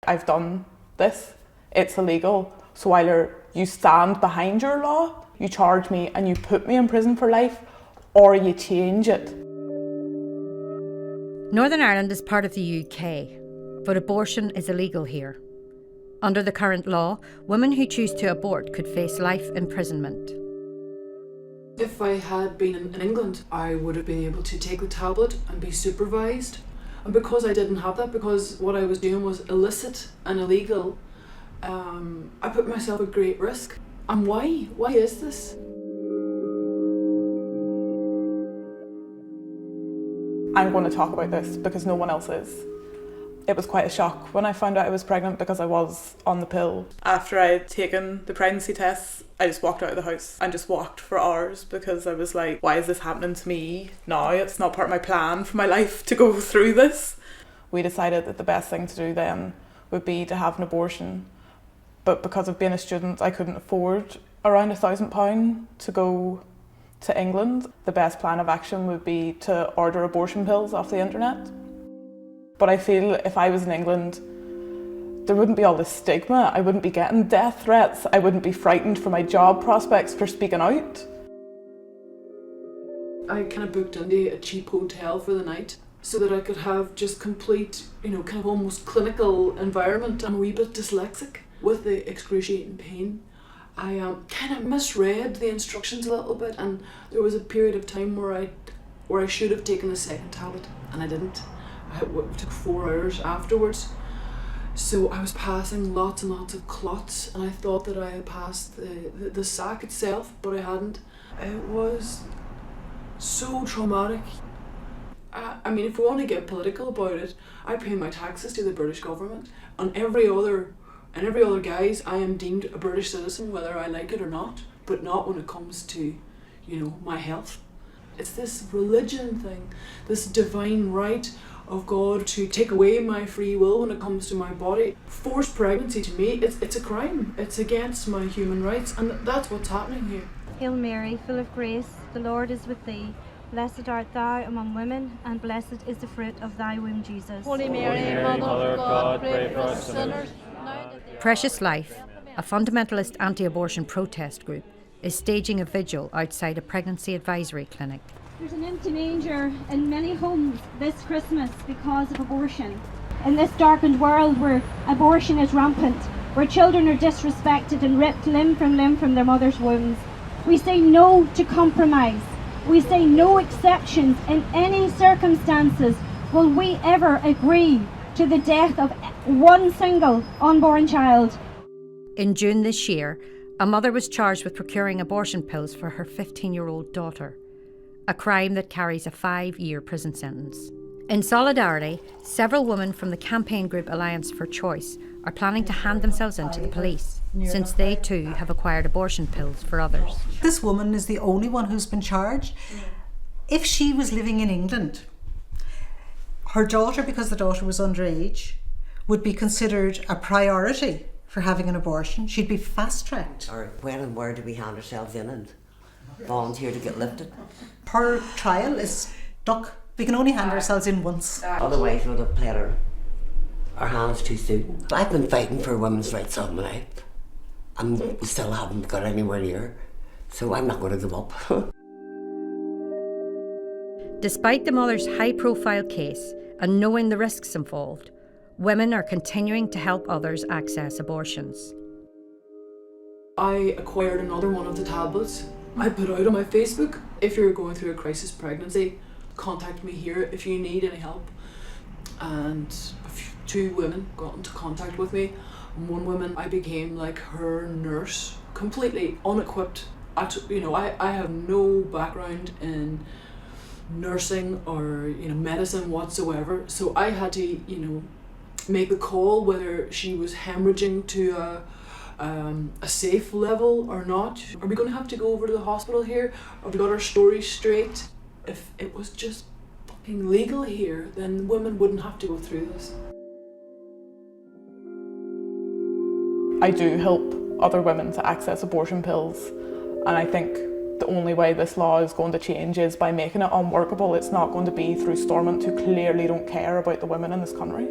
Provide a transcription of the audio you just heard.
I've done this, it's illegal, so either you stand behind your law, you charge me and you put me in prison for life, or you change it. Northern Ireland is part of the UK, but abortion is illegal here. Under the current law, women who choose to abort could face life imprisonment. If I had been in England, I would have been able to take the tablet and be supervised. And because I didn't have that, because what I was doing was illicit and illegal, I put myself at great risk. And why? Why is this? I'm going to talk about this because no one else is. It was quite a shock when I found out I was pregnant because I was on the pill. After I had taken the pregnancy tests, I just walked out of the house and just walked for hours because I was like, why is this happening to me now? It's not part of my plan for my life to go through this. We decided that the best thing to do then would be to have an abortion. But because of being a student, I couldn't afford around £1,000 to go to England. The best plan of action would be to order abortion pills off the internet. But I feel if I was in England, there wouldn't be all this stigma. I wouldn't be getting death threats. I wouldn't be frightened for my job prospects for speaking out. I kind of booked into a cheap hotel for the night so that I could have just complete, kind of almost clinical environment. I'm a wee bit dyslexic with the excruciating pain. I kind of misread the instructions a little bit, and there was a period of time where I should have taken the second tablet and I didn't. It took 4 hours afterwards. So I was passing lots and lots of clots, and I thought that I had passed the sac itself, but I hadn't. It was so traumatic. I mean, if we want to get political about it, I pay my taxes to the British government. On every other guise, I am deemed a British citizen, whether I like it or not, but not when it comes to, my health. It's this religion thing, this divine right of God to take away my free will when it comes to my body. Forced pregnancy to me, it's a crime. It's against my human rights, and that's what's happening here. Hail Mary, full of grace, the Lord is with thee. Blessed art thou among women, and blessed is the fruit of thy womb, Jesus. Holy Mary, Mother of God, pray for us sinners. Precious Life, a fundamentalist anti-abortion protest group, is staging a vigil outside a pregnancy advisory clinic. There's an empty manger in many homes this Christmas because of abortion. In this darkened world where abortion is rampant, where children are disrespected and ripped limb from their mother's wombs, we say no to compromise. We say no exceptions. In any circumstances will we ever agree to the death of one single unborn child. In June this year, a mother was charged with procuring abortion pills for her 15-year-old daughter, a crime that carries a 5-year prison sentence. In solidarity, several women from the campaign group Alliance for Choice are planning to hand themselves in to the police, since they too have acquired abortion pills for others. This woman is the only one who's been charged. If she was living in England, her daughter, because the daughter was underage, would be considered a priority for having an abortion. She'd be fast-tracked. Or when and where do we hand ourselves in and volunteer to get lifted? Her trial is stuck. We can only hand ourselves in once. Otherwise we would have played our hands too soon. I've been fighting for women's rights all my life, and we still haven't got anywhere near, so I'm not going to give up. Despite the mother's high-profile case and knowing the risks involved, women are continuing to help others access abortions. I acquired another one of the tablets. I put out on my Facebook, if you're going through a crisis pregnancy, contact me here if you need any help. And 2 women got into contact with me. And one woman, I became like her nurse, completely unequipped. I have no background in nursing or medicine whatsoever, so I had to make the call whether she was hemorrhaging to a safe level or not. Are we going to have to go over to the hospital here? Have we got our story straight? If it was just fucking legal here, then women wouldn't have to go through this. I do help other women to access abortion pills, and I think the only way this law is going to change is by making it unworkable. It's not going to be through Stormont, who clearly don't care about the women in this country.